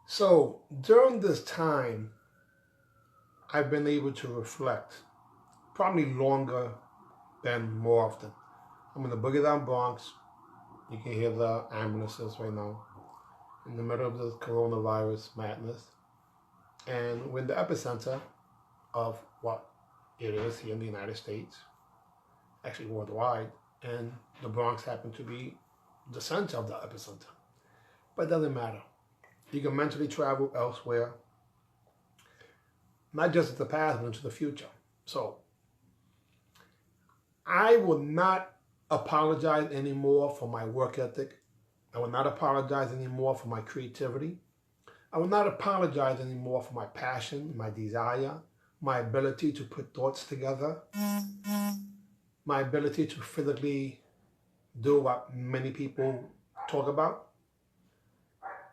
So during this time, I've been able to reflect, probably longer than more often. I'm in the Boogie Down Bronx. You can hear the ambulances right now in the middle of the coronavirus madness. And we're in the epicenter of what it is here in the United States, actually worldwide. And the Bronx happened to be the center of the epicenter. But it doesn't matter. You can mentally travel elsewhere, not just into the past, but into the future. So I will not apologize anymore for my work ethic. I will not apologize anymore for my creativity. I will not apologize anymore for my passion, my desire, my ability to put thoughts together, my ability to physically do what many people talk about,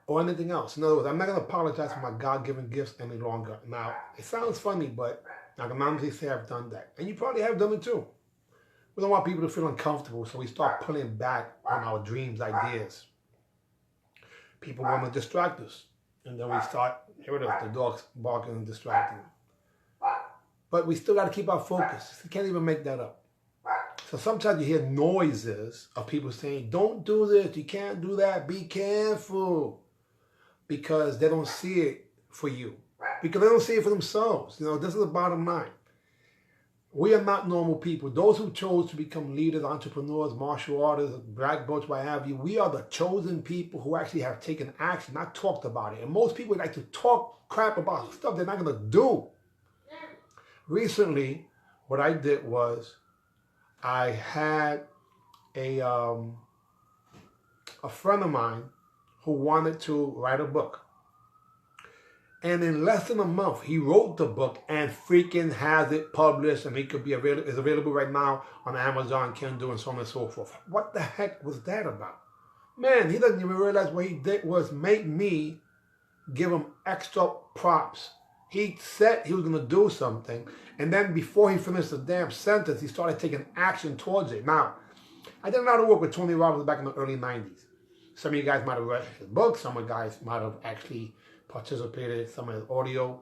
or anything else. In other words, I'm not going to apologize for my God-given gifts any longer. Now, it sounds funny, but I can honestly say I've done that. And you probably have done it too. We don't want people to feel uncomfortable, so we start pulling back on our dreams, ideas. People want to distract us. And then we start, here it is, the dogs barking and distracting. But we still got to keep our focus. You can't even make that up. So sometimes you hear noises of people saying, don't do this, you can't do that, be careful. Because they don't see it for you. Because they don't see it for themselves. You know, this is the bottom line. We are not normal people. Those who chose to become leaders, entrepreneurs, martial artists, black belts, what have you, we are the chosen people who actually have taken action, not talked about it. And most people like to talk crap about stuff they're not going to do. Recently, what I did was I had a friend of mine who wanted to write a book. And in less than a month, he wrote the book and freaking has it published, and it could be is available right now on Amazon, Kindle, and so on and so forth. What the heck was that about? Man, he doesn't even realize what he did was make me give him extra props. He said he was going to do something, and then before he finished the damn sentence, he started taking action towards it. Now, I did a lot of work with Tony Robbins back in the early 90s. Some of you guys might have read his book. Some of you guys might have actually participated in some of his audio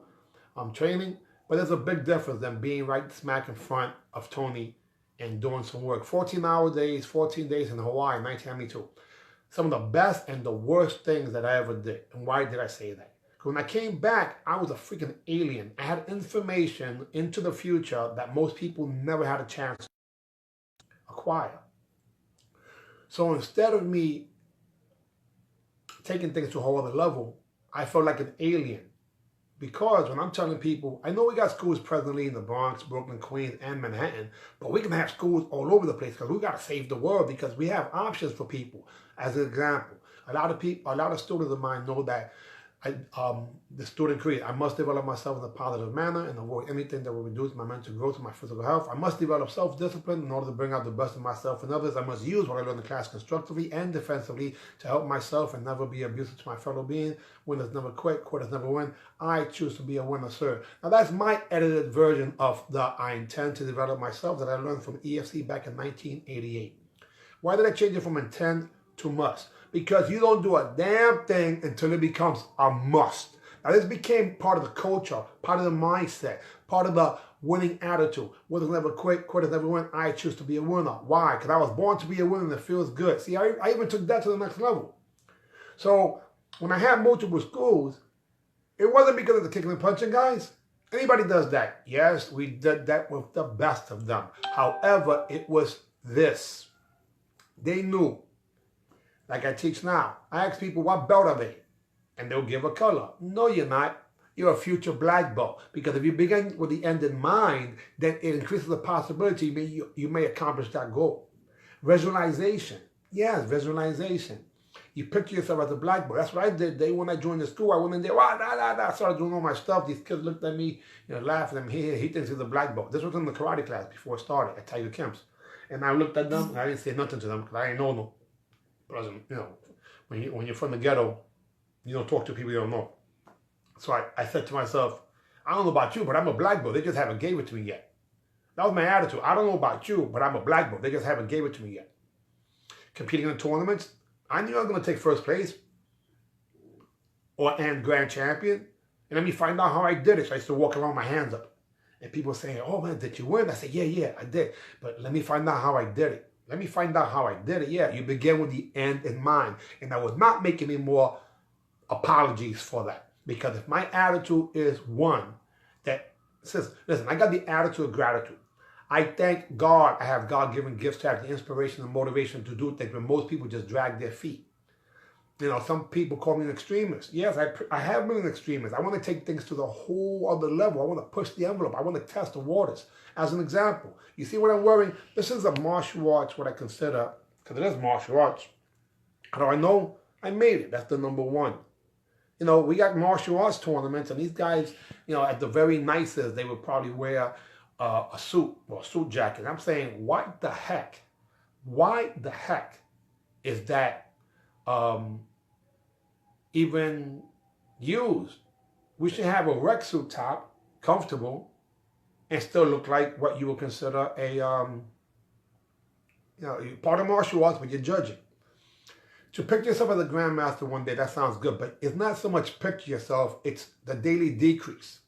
training. But there's a big difference than being right smack in front of Tony and doing some work. 14-hour days, 14 days in Hawaii, 1992. Some of the best and the worst things that I ever did. And why did I say that? Because when I came back, I was a freaking alien. I had information into the future that most people never had a chance to acquire. So instead of me taking things to a whole other level, I felt like an alien. Because when I'm telling people, I know we got schools presently in the Bronx, Brooklyn, Queens, and Manhattan, but we can have schools all over the place because we got to save the world because we have options for people. As an example, a lot of students of mine know that the student creed, I must develop myself in a positive manner and avoid anything that will reduce my mental growth and my physical health. I must develop self-discipline in order to bring out the best of myself and others. I must use what I learned in class constructively and defensively to help myself and never be abusive to my fellow being. Winners never quit, quitters never win. I choose to be a winner, sir. Now that's my edited version of the I intend to develop myself that I learned from EFC back in 1988. Why did I change it from intend to must? Because you don't do a damn thing until it becomes a must. Now this became part of the culture, part of the mindset, part of the winning attitude. Winners never quit, quitters never win. I choose to be a winner. Why? Because I was born to be a winner and it feels good. See, I even took that to the next level. So when I had multiple schools, it wasn't because of the kicking and punching, guys. Anybody does that. Yes, we did that with the best of them. However, it was this. They knew. Like I teach now. I ask people, what belt are they? And they'll give a color. No, you're not. You're a future black belt. Because if you begin with the end in mind, then it increases the possibility you may accomplish that goal. Visualization. Yes, visualization. You picture yourself as a black belt. That's what I did. When I joined the school, I went in there, I started doing all my stuff. These kids looked at me, laughing at me. He thinks he's a black belt. This was in the karate class before it started at Tiger Kemp's. And I looked at them, and I didn't say nothing to them because I didn't know them. When you're from the ghetto, you don't talk to people you don't know. So I said to myself, I don't know about you, but I'm a black belt. They just haven't gave it to me yet. That was my attitude. I don't know about you, but I'm a black belt. They just haven't gave it to me yet. Competing in tournaments, I knew I was going to take first place. and grand champion. And let me find out how I did it. So I used to walk around with my hands up. And people saying, oh man, did you win? I said, yeah, I did. But let me find out how I did it. Let me find out how I did it. Yeah, you begin with the end in mind. And I was not making any more apologies for that. Because if my attitude is one that says, listen, I got the attitude of gratitude. I thank God I have God-given gifts to have the inspiration and motivation to do things when most people just drag their feet. You know, some people call me an extremist. Yes, I have been an extremist. I want to take things to the whole other level. I want to push the envelope. I want to test the waters. As an example, you see what I'm wearing? This is a martial arts, what I consider, because it is martial arts. How do I know? I made it. That's the number one. You know, we got martial arts tournaments, and these guys, you know, at the very nicest, they would probably wear a suit or a suit jacket. I'm saying, what the heck? Why the heck is that even used? We should have a rec suit top, comfortable, and still look like what you would consider a, you know, part of martial arts, but you're judging. To picture yourself as a grandmaster one day, that sounds good, but it's not so much picture yourself, it's the daily decrease.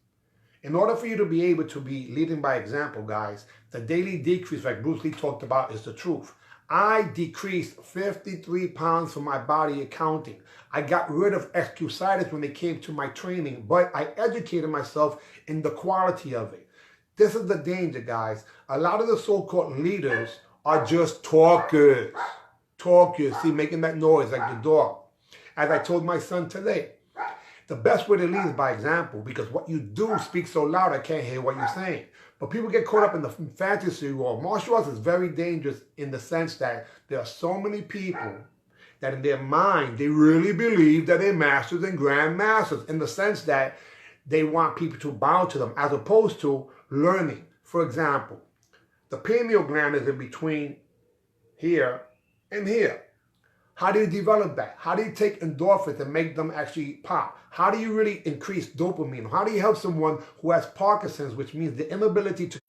In order for you to be able to be leading by example, guys, the daily decrease, like Bruce Lee talked about, is the truth. I decreased 53 pounds from my body accounting. I got rid of excusitis when it came to my training, but I educated myself in the quality of it. This is the danger, guys. A lot of the so-called leaders are just talkers. Talkers, see, making that noise like the dog. As I told my son today, the best way to lead is by example, because what you do speaks so loud I can't hear what you're saying. But people get caught up in the fantasy world. Martial arts is very dangerous in the sense that there are so many people that in their mind, they really believe that they're masters and grandmasters, in the sense that they want people to bow to them as opposed to learning. For example, the pineal gland is in between here and here. How do you develop that? How do you take endorphins and make them actually pop? How do you really increase dopamine? How do you help someone who has Parkinson's, which means the inability to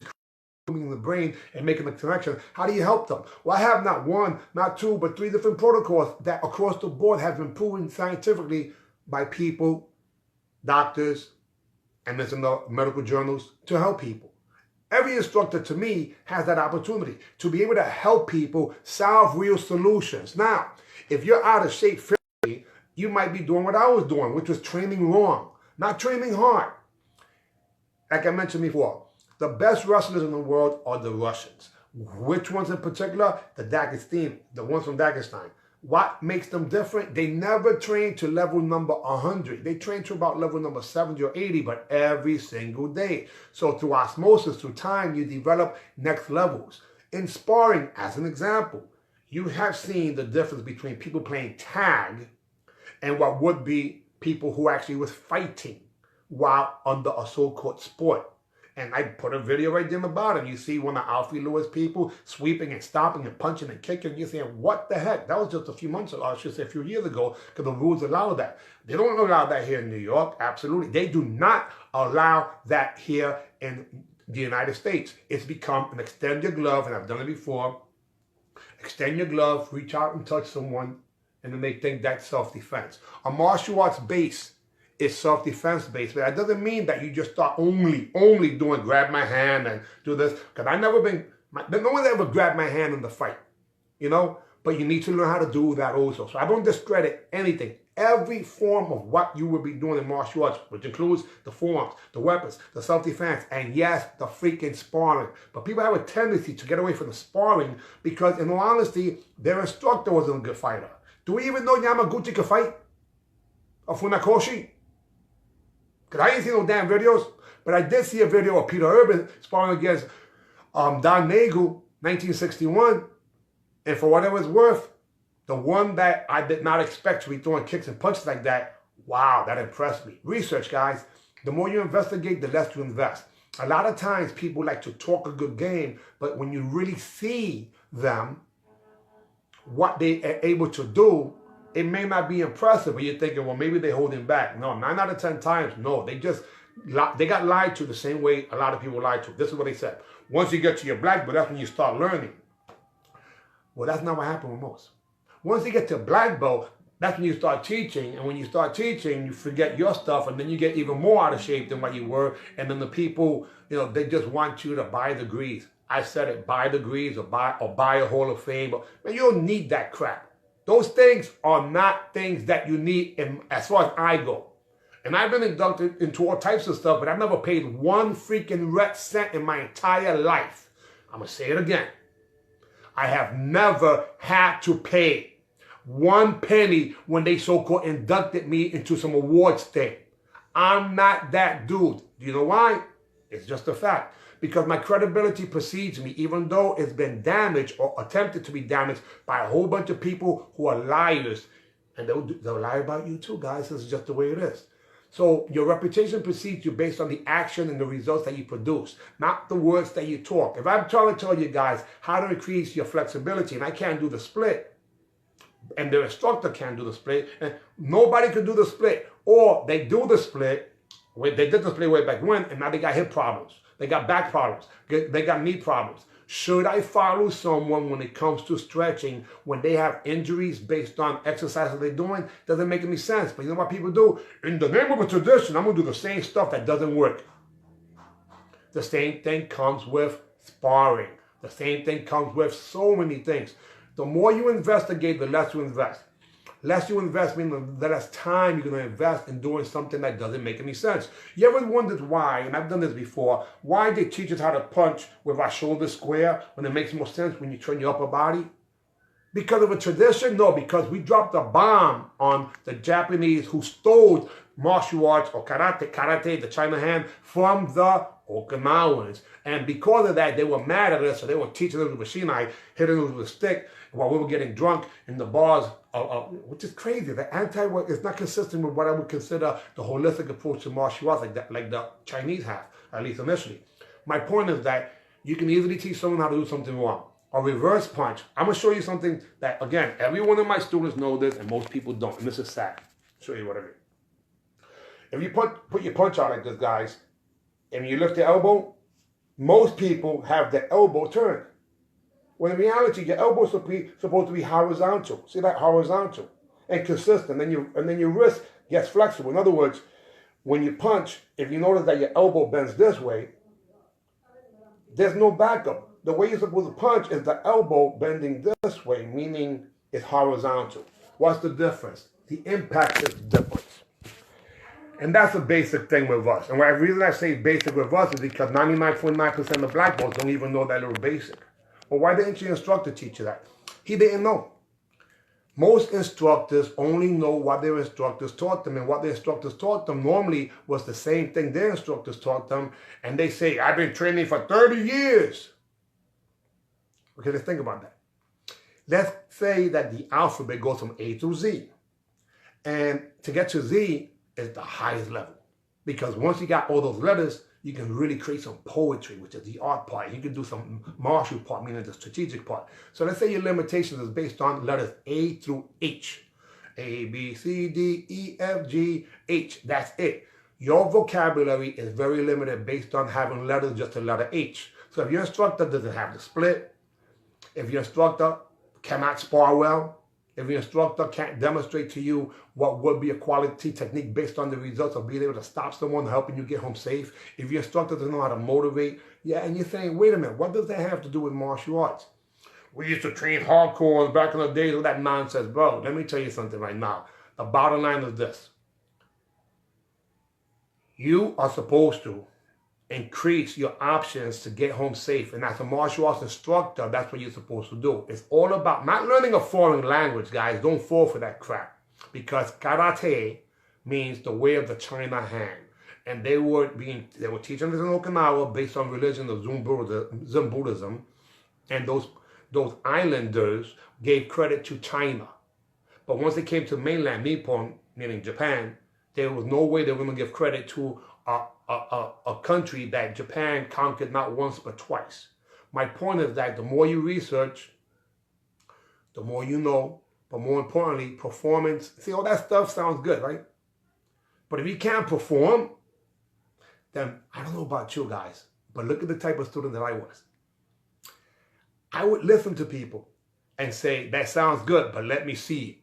in the brain and making a connection? How do you help them? Well, I have not one, not two, but 3 different protocols that across the board have been proven scientifically by people, doctors, and it's in the medical journals to help people. Every instructor to me has that opportunity to be able to help people solve real solutions. Now, if you're out of shape physically, you might be doing what I was doing, which was training wrong, not training hard. Like I mentioned before, the best wrestlers in the world are the Russians. Which ones in particular? The Dagestan, the ones from Dagestan. What makes them different? They never train to level number 100. They train to about level number 70 or 80, but every single day. So through osmosis, through time, you develop next levels. In sparring, as an example, you have seen the difference between people playing tag and what would be people who actually was fighting while under a so-called sport. And I put a video right there in the bottom. You see one of Alfie Lewis people sweeping and stopping and punching and kicking. You're saying, what the heck? That was just a few months ago, I should say a few years ago, because the rules allow that. They don't allow that here in New York, absolutely. They do not allow that here in the United States. It's become an extend your glove, and I've done it before. Extend your glove, reach out and touch someone, and then they think that's self-defense. A martial arts base is self-defense based, but that doesn't mean that you just start only doing grab my hand and do this, because I've never been, no one's ever grabbed my hand in the fight, you know, but you need to learn how to do that also. So I don't discredit anything. Every form of what you will be doing in martial arts, which includes the forms, the weapons, the self-defense, and yes, the freaking sparring. But people have a tendency to get away from the sparring because, in all honesty, their instructor wasn't a good fighter. Do we even know Yamaguchi could fight? Or Funakoshi? Because I didn't see no damn videos, but I did see a video of Peter Urban sparring against Don Nagel, 1961. And for whatever it's worth, the one that I did not expect to be throwing kicks and punches like that, wow, that impressed me. Research, guys. The more you investigate, the less you invest. A lot of times people like to talk a good game, but when you really see them, what they are able to do, it may not be impressive, but you're thinking, well, maybe they're holding back. No, 9 out of 10 times, no. They got lied to the same way a lot of people lied to. This is what they said. Once you get to your black belt, that's when you start learning. Well, that's not what happened with most. Once you get to black belt, That's when you start teaching, and when you start teaching, you forget your stuff, and then you get even more out of shape than what you were, and then the people, they just want you to buy degrees. I said it, buy degrees or buy a Hall of Fame. But man, you don't need that crap. Those things are not things that you need as far as I go. And I've been inducted into all types of stuff, but I've never paid one freaking red cent in my entire life. I'm going to say it again. I have never had to pay 1 penny when they so-called inducted me into some awards thing. I'm not that dude. Do you know why? It's just a fact. Because my credibility precedes me, even though it's been damaged or attempted to be damaged by a whole bunch of people who are liars. And they'll lie about you too, guys. This is just the way it is. So your reputation precedes you based on the action and the results that you produce, not the words that you talk. If I'm trying to tell you guys how to increase your flexibility and I can't do the split, and the instructor can't do the split, and nobody can do the split, or they do the split, they did the split way back when, and now they got hip problems, they got back problems, they got knee problems. Should I follow someone when it comes to stretching when they have injuries based on exercises they're doing? Doesn't make any sense. But you know what people do? In the name of a tradition, I'm going to do the same stuff that doesn't work. The same thing comes with sparring. The same thing comes with so many things. The more you investigate, the less you invest. Less you invest means the less time you're going to invest in doing something that doesn't make any sense. You ever wondered why, and I've done this before, why they teach us how to punch with our shoulders square when it makes more sense when you turn your upper body? Because of a tradition? No, because we dropped a bomb on the Japanese who stole martial arts or karate, the China hand, from the Okinawans. And because of that, they were mad at us, so they were teaching us with a shinai, hitting us with a stick, while we were getting drunk in the bars, which is crazy. The anti-work is not consistent with what I would consider the holistic approach to martial arts, like the Chinese have, at least initially. My point is that you can easily teach someone how to do something wrong. A reverse punch. I'm going to show you something that, again, every one of my students know this, and most people don't. And this is sad. I'll show you what I mean. If you put your punch out like this, guys, and you lift your elbow, most people have the elbow turned. When in reality, your elbow is supposed to be horizontal. See that? Horizontal and consistent. And then your wrist gets flexible. In other words, when you punch, if you notice that your elbow bends this way, there's no backup. The way you're supposed to punch is the elbow bending this way, meaning it's horizontal. What's the difference? The impact is different. And that's a basic thing with us. And the reason I say basic with us is because 99.9% of black folks don't even know that little basic. Well, why didn't your instructor teach you that? He didn't know. Most instructors only know what their instructors taught them, and what their instructors taught them normally was the same thing their instructors taught them, and they say, I've been training for 30 years. Okay, let's think about that. Let's say that the alphabet goes from A to Z, and to get to Z is the highest level, because once you got all those letters, you can really create some poetry, which is the art part. You can do some martial part, meaning the strategic part. So let's say your limitations is based on letters A through H. A, B, C, D, E, F, G, H. That's it. Your vocabulary is very limited based on having letters just a letter H. So if your instructor doesn't have the split, if your instructor cannot spar well, if your instructor can't demonstrate to you what would be a quality technique based on the results of being able to stop someone, helping you get home safe, if your instructor doesn't know how to motivate, and you're saying, wait a minute, what does that have to do with martial arts? We used to train hardcore back in the days of that nonsense. Bro, let me tell you something right now. The bottom line is this. You are supposed to increase your options to get home safe. And as a martial arts instructor, that's what you're supposed to do. It's all about not learning a foreign language, guys. Don't fall for that crap. Because karate means the way of the China hand. And they were teaching this in Okinawa based on religion of Zen Buddhism. And those islanders gave credit to China. But once it came to mainland Nippon, meaning Japan, there was no way they were going to give credit to a country that Japan conquered not once but twice. My point is that the more you research, the more you know, but more importantly, performance. See, all that stuff sounds good, right? But if you can't perform, then I don't know about you guys, but look at the type of student that I was. I would listen to people and say, that sounds good, but let me see it.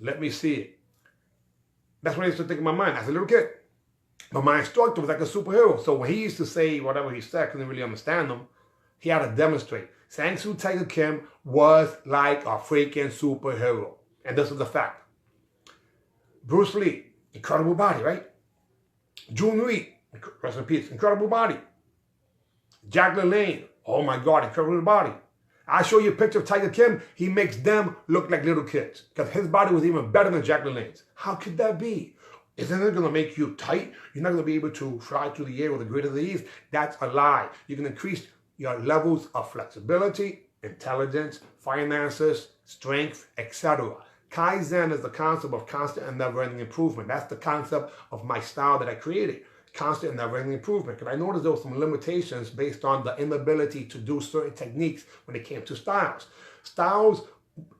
Let me see it. That's what I used to think in my mind as a little kid. But my instructor was like a superhero. So when he used to say whatever he said, I couldn't really understand him. He had to demonstrate. Sang Soo Tiger Kim was like a freaking superhero. And this is a fact. Bruce Lee, incredible body, right? June Lee, rest in peace, incredible body. Jack LaLanne, oh my God, incredible body. I show you a picture of Tiger Kim, he makes them look like little kids. Because his body was even better than Jack LaLanne's. How could that be? Isn't it going to make you tight? You're not going to be able to fly through the air with a greater ease? That's a lie. You can increase your levels of flexibility, intelligence, finances, strength, etc. Kaizen is the concept of constant and never-ending improvement. That's the concept of my style that I created. Constant and never-ending improvement. Because I noticed there were some limitations based on the inability to do certain techniques when it came to styles. Styles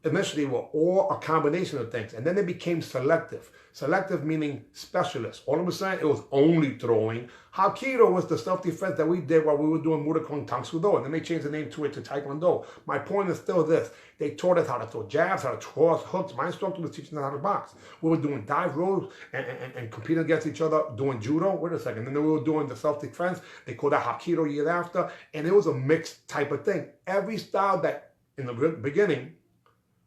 initially were all a combination of things, and then they became selective. Selective meaning specialist. All of a sudden, it was only throwing. Hapkido was the self-defense that we did while we were doing Murakong Tang Soo Do, and then they changed the name to it to Taekwondo. My point is still this. They taught us how to throw jabs, how to toss hooks. My instructor was teaching us how to box. We were doing dive rolls and competing against each other, doing judo. Wait a second. And then we were doing the self-defense. They called that Hapkido years after, and it was a mixed type of thing. Every style that, in the beginning,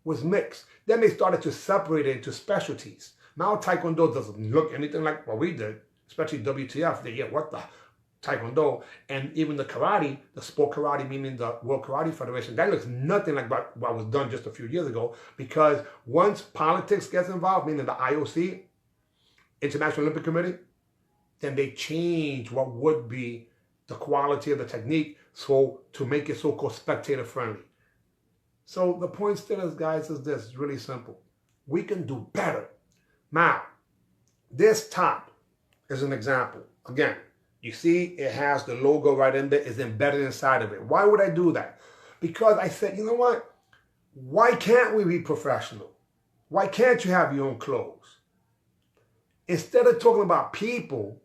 was mixed. Then they started to separate it into specialties. Now Taekwondo doesn't look anything like what we did, especially WTF. They get what the Taekwondo, and even the karate, the sport karate, meaning the World Karate Federation, that looks nothing like what was done just a few years ago, because once politics gets involved, meaning the IOC, International Olympic Committee, then they change what would be the quality of the technique so to make it so-called spectator friendly. So the point still is, guys, is this. It's really simple. We can do better. Now, this top is an example. Again, you see it has the logo right in there. It's embedded inside of it. Why would I do that? Because I said, you know what? Why can't we be professional? Why can't you have your own clothes? Instead of talking about people,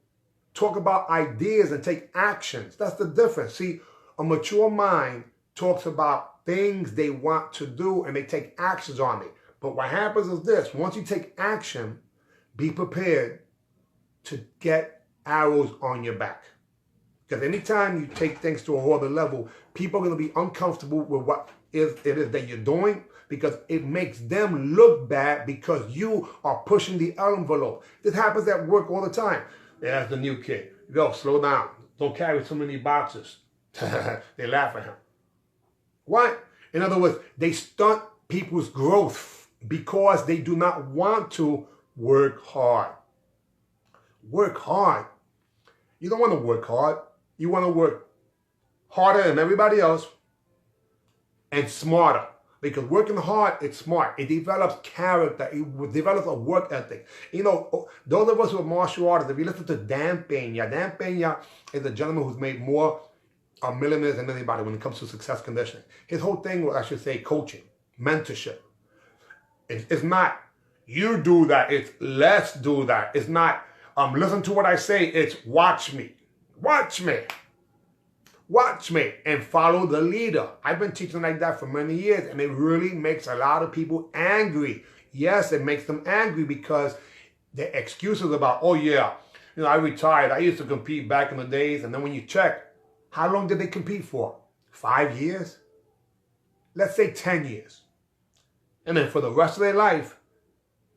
talk about ideas and take actions. That's the difference. See, a mature mind talks about things they want to do and they take actions on it. But what happens is this: once you take action, be prepared to get arrows on your back. Because anytime you take things to a whole other level, people are going to be uncomfortable with what it is that you're doing, because it makes them look bad because you are pushing the envelope. This happens at work all the time. There's the new kid. Go, slow down. Don't carry so many boxes. They laugh at him. What? In other words, they stunt people's growth because they do not want to work hard. Work hard. You don't want to work hard. You want to work harder than everybody else and smarter. Because working hard, it's smart. It develops character. It develops a work ethic. You know, those of us who are martial artists, if you listen to Dan Pena is a gentleman who's made more millionaires than anybody when it comes to success conditioning. His whole thing was, I should say, coaching, mentorship. It's not, you do that. It's, let's do that. It's not, listen to what I say. It's watch me. Watch me. Watch me and follow the leader. I've been teaching like that for many years, and it really makes a lot of people angry. Yes, it makes them angry because the excuses about, oh yeah, you know, I retired. I used to compete back in the days. And then when you check, how long did they compete for? 5 years? Let's say 10 years. And then for the rest of their life,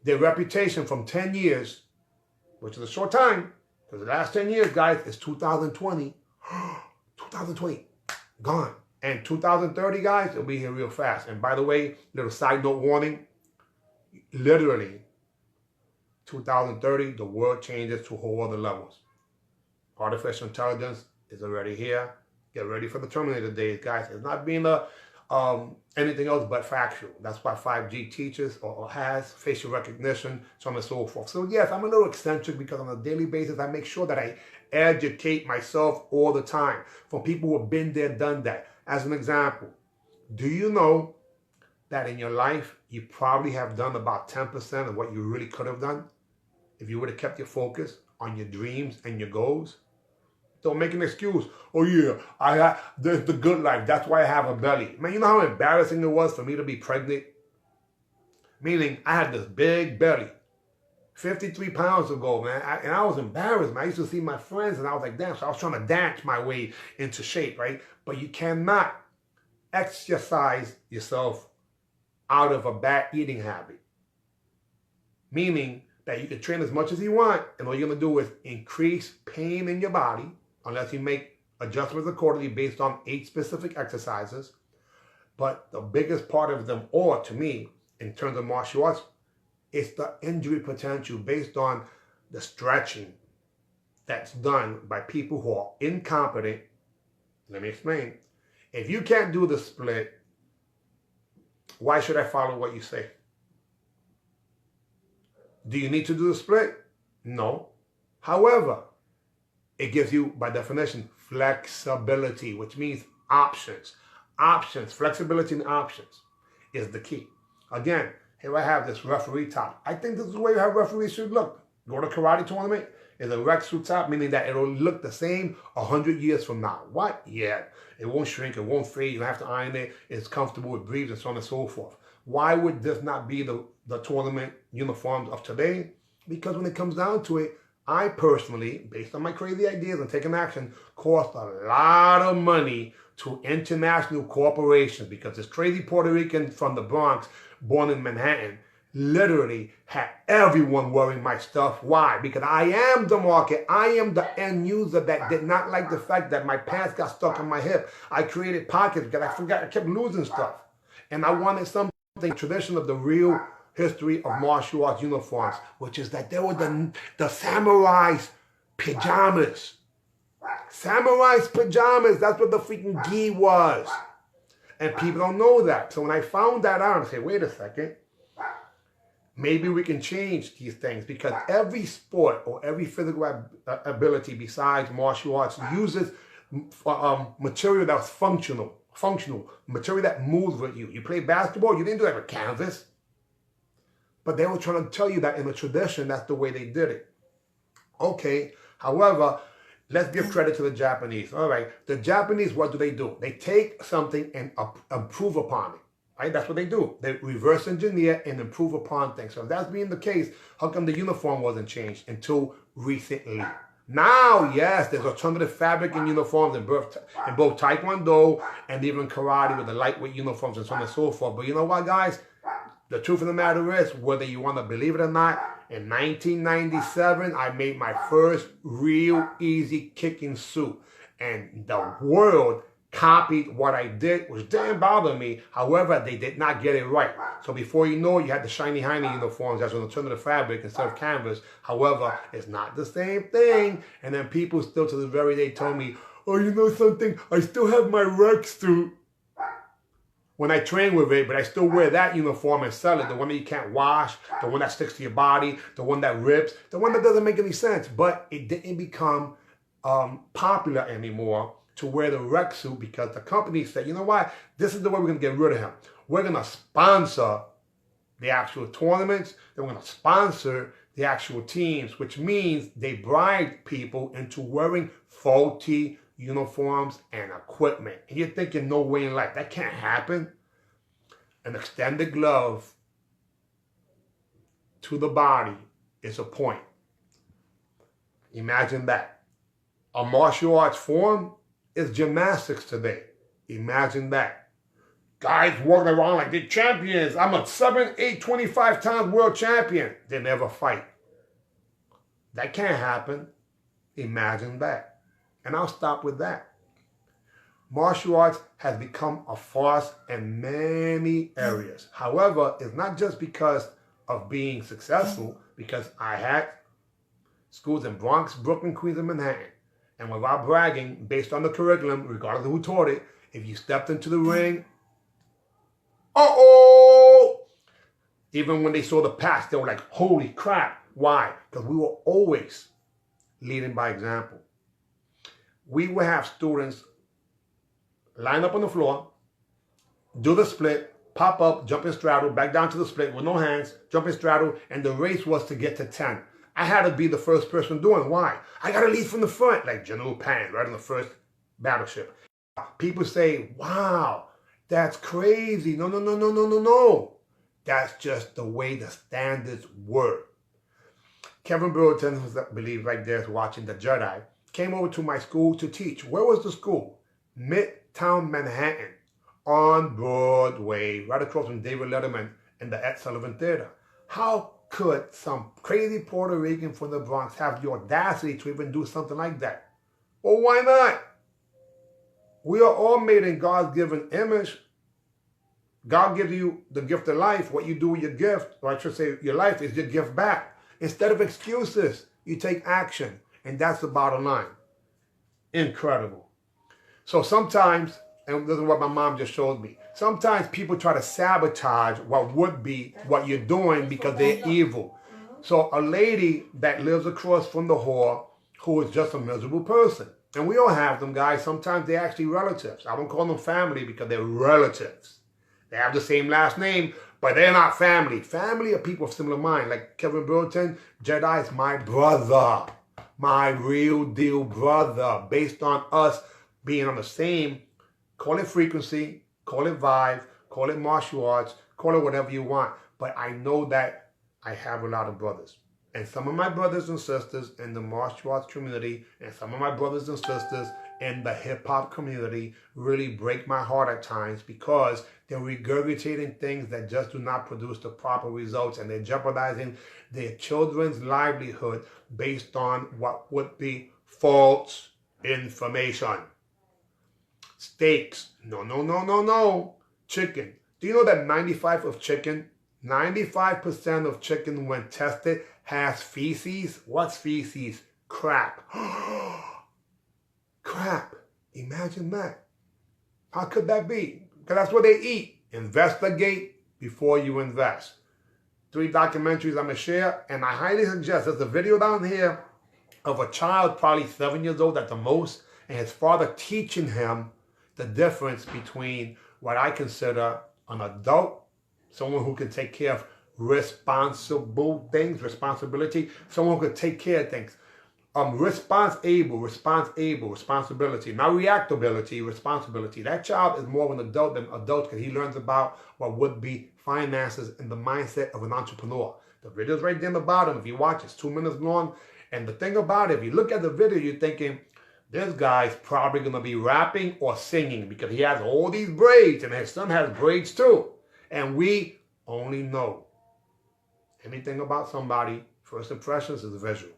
their reputation from 10 years, which is a short time, because the last 10 years, guys, is 2020. 2020, gone. And 2030, guys, it'll be here real fast. And by the way, little side note warning, literally, 2030, the world changes to whole other levels. Artificial intelligence is already here. Get ready for the Terminator days, guys. It's not being anything else but factual. That's why 5G teaches or has facial recognition, so on and so forth. So yes, I'm a little eccentric because on a daily basis, I make sure that I educate myself all the time from people who have been there, done that. As an example, do you know that in your life, you probably have done about 10% of what you really could have done if you would have kept your focus on your dreams and your goals? Don't make an excuse. Oh yeah, there's the good life. That's why I have a belly. Man, you know how embarrassing it was for me to be pregnant? Meaning, I had this big belly. 53 pounds ago, man. And I was embarrassed, man. I used to see my friends and I was like, damn. So I was trying to dance my way into shape, right? But you cannot exercise yourself out of a bad eating habit. Meaning that you can train as much as you want, and all you're going to do is increase pain in your body, unless you make adjustments accordingly based on 8 specific exercises. But the biggest part of them all, to me, in terms of martial arts, is the injury potential based on the stretching that's done by people who are incompetent. Let me explain. If you can't do the split, why should I follow what you say? Do you need to do the split? No. However, it gives you, by definition, flexibility, which means options. Options, flexibility and options is the key. Again, here I have this referee top. I think this is the way how referees should look. Go to karate tournament, is a rec suit top, meaning that it'll look the same 100 years from now. What? Yeah. It won't shrink, it won't fade, you don't have to iron it, it's comfortable, it breathes, and so on and so forth. Why would this not be the tournament uniforms of today? Because when it comes down to it, I personally, based on my crazy ideas and taking action, cost a lot of money to international corporations, because this crazy Puerto Rican from the Bronx, born in Manhattan, literally had everyone wearing my stuff. Why? Because I am the market. I am the end user that did not like the fact that my pants got stuck on my hip. I created pockets because I forgot, I kept losing stuff. And I wanted something, tradition of the real history of martial arts uniforms, which is that there were the samurai's pajamas. Samurai's pajamas, that's what the freaking gi was. And people don't know that. So when I found that out, I said, wait a second. Maybe we can change these things, because every sport or every physical ability besides martial arts uses material that's functional, material that moves with you. You play basketball, you didn't do that with canvas. But they were trying to tell you that in the tradition, that's the way they did it. Okay, however, let's give credit to the Japanese. All right, the Japanese, what do? They take something and improve upon it. Right? That's what they do. They reverse engineer and improve upon things. So if that's being the case, how come the uniform wasn't changed until recently? Now, yes, there's alternative fabric in uniforms in both Taekwondo and even karate with the lightweight uniforms and so on and so forth. But you know what, guys? The truth of the matter is, whether you want to believe it or not, in 1997, I made my first real easy kicking suit. And the world copied what I did, which didn't bother me. However, they did not get it right. So before you know it, you had the shiny hiney uniforms as an alternative fabric instead of canvas. However, it's not the same thing. And then people still to this very day tell me, oh, you know something? I still have my rec suit when I train with it, but I still wear that uniform and sell it. The one that you can't wash, the one that sticks to your body, the one that rips, the one that doesn't make any sense. But it didn't become popular anymore to wear the rec suit, because the company said, you know what, this is the way we're going to get rid of him. We're going to sponsor the actual tournaments. Then we're going to sponsor the actual teams, which means they bribe people into wearing faulty uniforms and equipment. And you're thinking, no way in life. That can't happen. An extended glove to the body is a point. Imagine that. A martial arts form is gymnastics today. Imagine that. Guys walking around like they're champions. I'm a 7, 8, 25 times world champion. They never fight. That can't happen. Imagine that. And I'll stop with that. Martial arts has become a farce in many areas. However, it's not just because of being successful, because I had schools in Bronx, Brooklyn, Queens, and Manhattan. And without bragging, based on the curriculum, regardless of who taught it, if you stepped into the ring, even when they saw the pass, they were like, holy crap. Why? Because we were always leading by example. We would have students line up on the floor, do the split, pop up, jump and straddle, back down to the split with no hands, jump and straddle, and the race was to get to 10. I had to be the first person doing it. Why? I got to lead from the front, like General Pan, right on the first battleship. People say, wow, that's crazy. No. That's just the way the standards were. Kevin Burton, who's I believe right there is watching The Jedi, came over to my school to teach. Where was the school? Midtown Manhattan, on Broadway, right across from David Letterman and the Ed Sullivan Theater. How could some crazy Puerto Rican from the Bronx have the audacity to even do something like that? Well, why not? We are all made in God's given image. God gives you the gift of life. What you do with your gift, or I should say your life, is your gift back. Instead of excuses, you take action. And that's the bottom line. Incredible. So sometimes, and this is what my mom just showed me, sometimes people try to sabotage what would be what you're doing because they're evil. So a lady that lives across from the whore who is just a miserable person. And we all have them, guys. Sometimes they're actually relatives. I don't call them family because they're relatives. They have the same last name, but they're not family. Family are people of similar mind. Like Kevin Burton, Jedi is my brother. My real deal brother. Based on us being on the same, call it frequency, call it vibe, call it martial arts, call it whatever you want. But I know that I have a lot of brothers. And some of my brothers and sisters in the martial arts community and some of my brothers and sisters in the hip-hop community really break my heart at times because they're regurgitating things that just do not produce the proper results, and they're jeopardizing their children's livelihood based on what would be false information. Steaks. No, no, no, no, no. Chicken. Do you know that 95% of chicken when tested has feces? What's feces? Crap. Crap. Imagine that. How could that be? Because that's what they eat. Investigate before you invest. 3 documentaries I'm going to share, and I highly suggest, there's a video down here of a child probably 7 years old at the most, and his father teaching him the difference between what I consider an adult, someone who can take care of responsible things, responsibility, someone who can take care of things. Responsibility, not reactability, responsibility. That child is more of an adult than adult because he learns about what would be finances and the mindset of an entrepreneur. The video's right there in the bottom. If you watch, it's 2 minutes long. And the thing about it, if you look at the video, you're thinking, this guy's probably going to be rapping or singing because he has all these braids and his son has braids too. And we only know anything about somebody, first impressions is visual.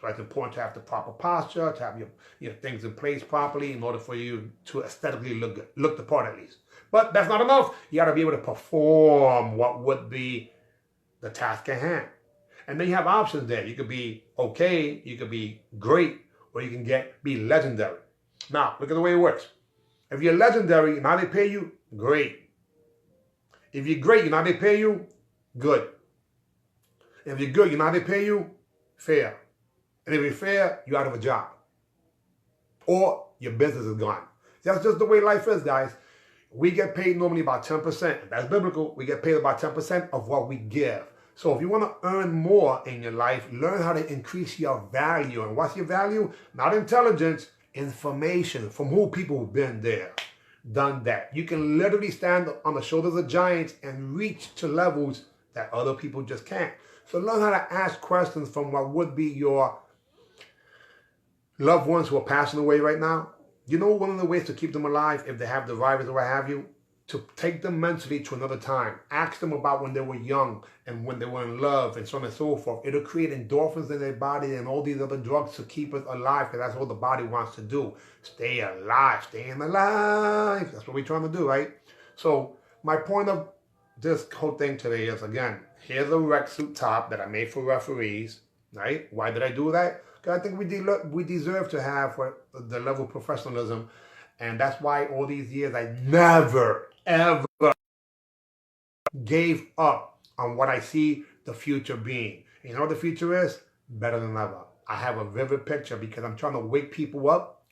So it's important to have the proper posture, to have your things in place properly in order for you to aesthetically look the part at least. But that's not enough. You got to be able to perform what would be the task at hand. And then you have options there. You could be okay, you could be great, or you can be legendary. Now, look at the way it works. If you're legendary, now they pay you, great. If you're great, you know how they pay you, good. If you're good, you know how they pay you, fair. And if you're fair, you're out of a job. Or your business is gone. That's just the way life is, guys. We get paid normally about 10%. That's biblical. We get paid about 10% of what we give. So if you want to earn more in your life, learn how to increase your value. And what's your value? Not intelligence, information from who people who've been there, done that. You can literally stand on the shoulders of giants and reach to levels that other people just can't. So learn how to ask questions from what would be your loved ones who are passing away right now. You know one of the ways to keep them alive, if they have the virus or what have you, to take them mentally to another time. Ask them about when they were young and when they were in love and so on and so forth. It'll create endorphins in their body and all these other drugs to keep us alive, because that's what the body wants to do. Stay alive, staying alive. That's what we're trying to do, right? So my point of this whole thing today is, again, here's a rec suit top that I made for referees, right? Why did I do that? Because I think we deserve to have the level of professionalism. And that's why all these years I never, ever gave up on what I see the future being. You know what the future is? Better than ever. I have a vivid picture because I'm trying to wake people up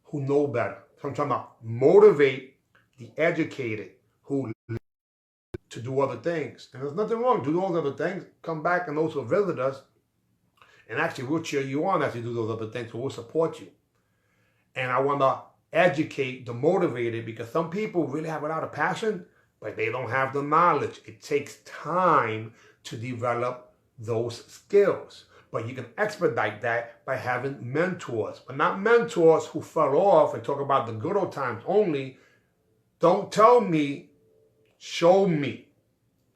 who know better. So I'm trying to motivate the educated who to do other things. And there's nothing wrong. Do those other things. Come back and also visit us. And actually, we'll cheer you on as you do those other things. So we'll support you. And I want to educate the motivated, because some people really have a lot of passion, but they don't have the knowledge. It takes time to develop those skills. But you can expedite that by having mentors, but not mentors who fell off and talk about the good old times only. Don't tell me, show me.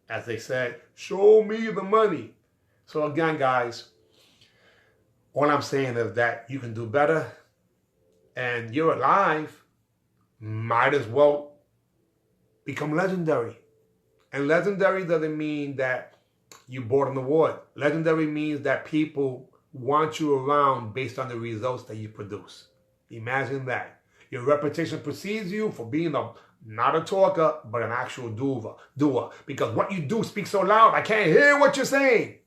As they said, show me the money. So again, guys, all I'm saying is that you can do better, and you're alive, might as well become legendary. And legendary doesn't mean that you bought an award. Legendary means that people want you around based on the results that you produce. Imagine that. Your reputation precedes you for being not a talker, but an actual doer. Because what you do speaks so loud, I can't hear what you're saying.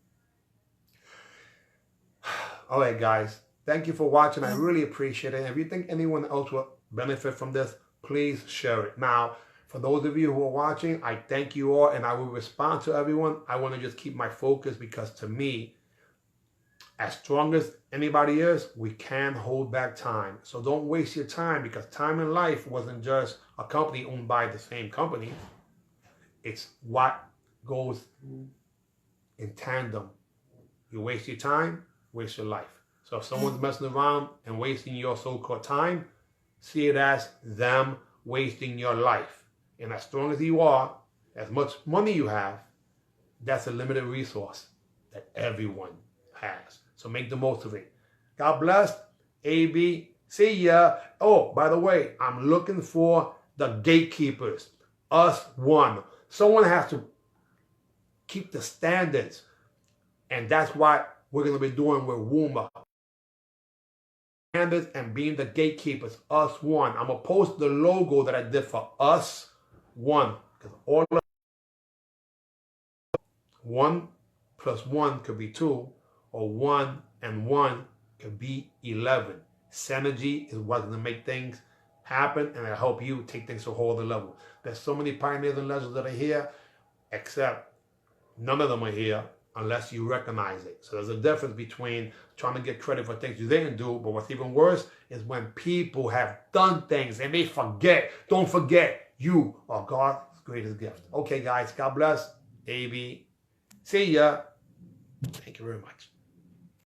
All right, guys. Thank you for watching. I really appreciate it. If you think anyone else will benefit from this, please share it. Now, for those of you who are watching, I thank you all, and I will respond to everyone. I want to just keep my focus because, to me, as strong as anybody is, we can hold back time. So don't waste your time, because time in life wasn't just a company owned by the same company. It's what goes in tandem. You waste your time, waste your life. So if someone's messing around and wasting your so-called time, see it as them wasting your life. And as strong as you are, as much money you have, that's a limited resource that everyone has. So make the most of it. God bless. AB. See ya. Oh, by the way, I'm looking for the gatekeepers. Us one. Someone has to keep the standards. And that's what we're going to be doing with Woomba. Standards and being the gatekeepers. Us one. I'm going to post the logo that I did for Us One. Because all of 1 + 1 could be 2. Or 1 and 1 could be 11. Synergy is what's going to make things happen, and it'll help you take things to a whole other level. There's so many pioneers and legends that are here, except none of them are here unless you recognize it. So there's a difference between trying to get credit for things you didn't do, but what's even worse is when people have done things and they forget. Don't forget, you are God's greatest gift. Okay, guys, God bless. AB. See ya. Thank you very much.